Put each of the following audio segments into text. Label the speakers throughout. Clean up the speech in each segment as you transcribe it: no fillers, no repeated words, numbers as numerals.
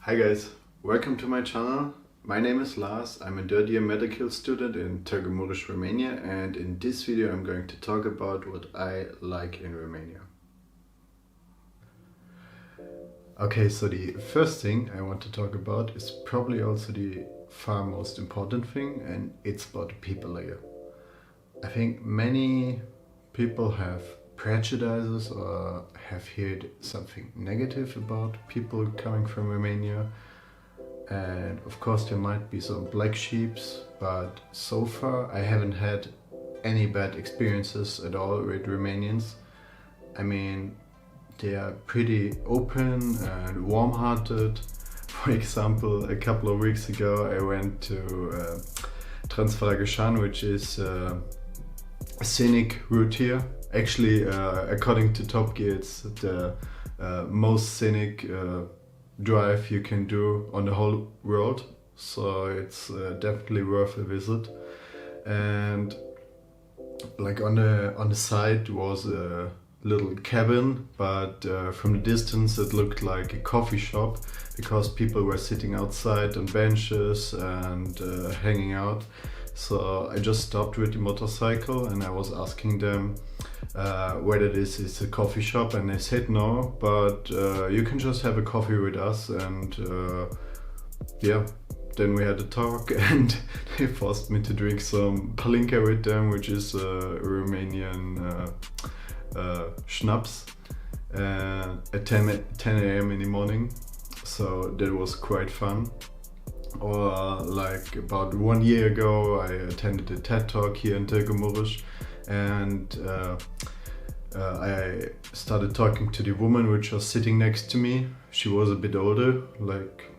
Speaker 1: Hi guys, welcome to my channel. My name is Lars. I'm a third year medical student in Târgu, Romania, and in this video I'm going to talk about what I like in Romania. Okay, so the first thing I want to talk about is probably also the far most important thing, and it's about the people here. I think many people have prejudices or have heard something negative about people coming from Romania, and of course there might be some black sheeps, but so far I haven't had any bad experiences at all with Romanians. I mean, they are pretty open and warm-hearted. For example, a couple of weeks ago I went to Transfrageshan, which is a scenic route here. Actually, according to Top Gear, it's the most scenic drive you can do on the whole world. So it's definitely worth a visit. And like on the side was a little cabin, but from the distance it looked like a coffee shop because people were sitting outside on benches and hanging out. So I just stopped with the motorcycle and I was asking them whether this is a coffee shop, and they said no, but you can just have a coffee with us. And yeah, then we had a talk and they forced me to drink some Palinka with them, which is a Romanian schnapps at 10 a.m. in the morning. So that was quite fun. Or like about 1 year ago I attended a TED talk here in Târgu, and I started talking to the woman which was sitting next to me. She was a bit older, like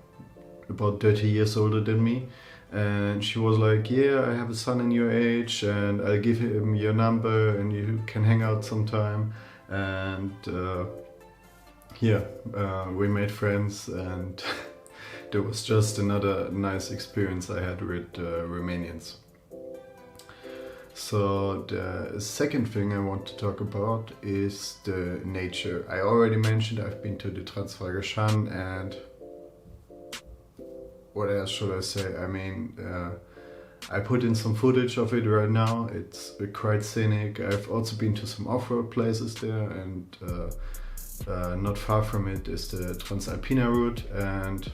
Speaker 1: about 30 years older than me, and she was like, yeah, I have a son in your age and I'll give him your number and you can hang out sometime. And we made friends, and that was just another nice experience I had with Romanians. So the second thing I want to talk about is the nature. I already mentioned I've been to the Transfrageshan, and what else should I say? I mean, I put in some footage of it right now. It's quite scenic. I've also been to some off-road places there, and not far from it is the Transalpina route, and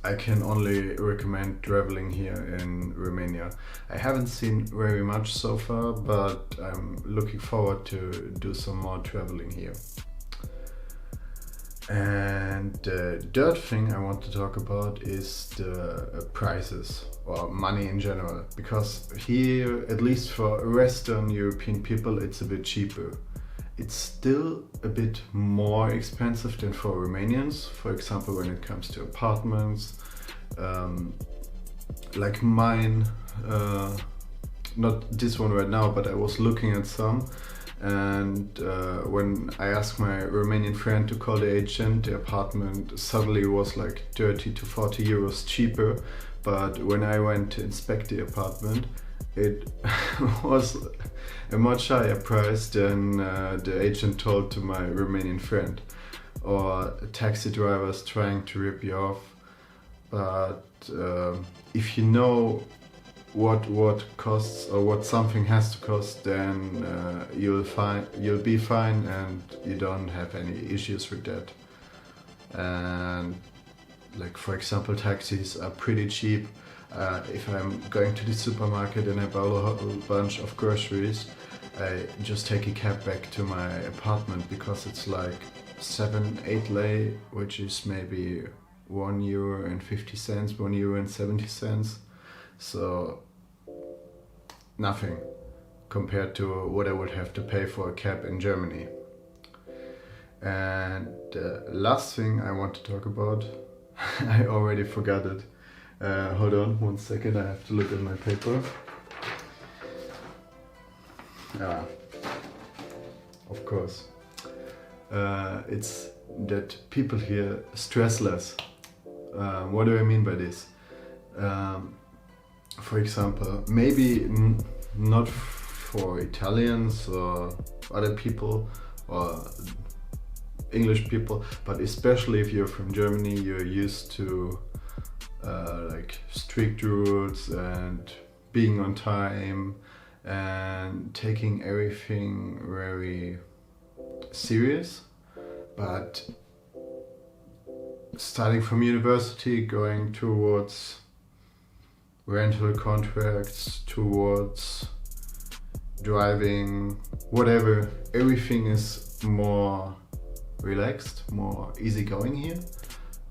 Speaker 1: I can only recommend traveling here in Romania. I haven't seen very much so far, but I'm looking forward to do some more traveling here. And the third thing I want to talk about is the prices, or money in general, because here, at least for Western European people, it's a bit cheaper. It's still a bit more expensive than for Romanians, for example when it comes to apartments, like mine, not this one right now, but I was looking at some, and when I asked my Romanian friend to call the agent, the apartment suddenly was like 30 to 40 euros cheaper. But when I went to inspect the apartment, it was a much higher price than the agent told to my Romanian friend. Or taxi drivers trying to rip you off. But if you know what costs or what something has to cost, then you'll be fine and you don't have any issues with that. And like, for example, taxis are pretty cheap. If I'm going to the supermarket and I buy a bunch of groceries, I just take a cab back to my apartment because it's like 7-8 lei, which is maybe €1.50, €1.70. So nothing compared to what I would have to pay for a cab in Germany. And the last thing I want to talk about, I already forgot it. Hold on 1 second, I have to look at my paper. Of course. It's that people here stress less. What do I mean by this? For example, maybe not for Italians or other people, or English people, but especially if you're from Germany, you're used to like strict rules and being on time and taking everything very serious. But starting from university, going towards rental contracts, towards driving, whatever, everything is more relaxed, more easygoing here.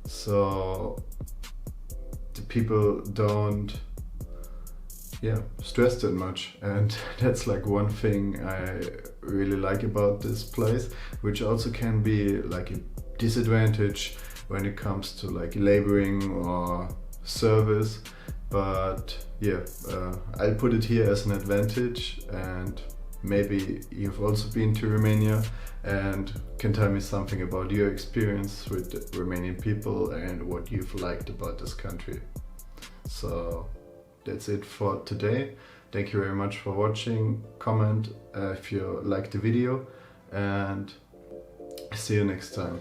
Speaker 1: So the people don't stress that much, and that's like one thing I really like about this place, which also can be like a disadvantage when it comes to like laboring or service. But I'll put it here as an advantage, and maybe you've also been to Romania and can tell me something about your experience with Romanian people and what you've liked about this country. So that's it for today. Thank you very much for watching. Comment if you liked the video, and see you next time.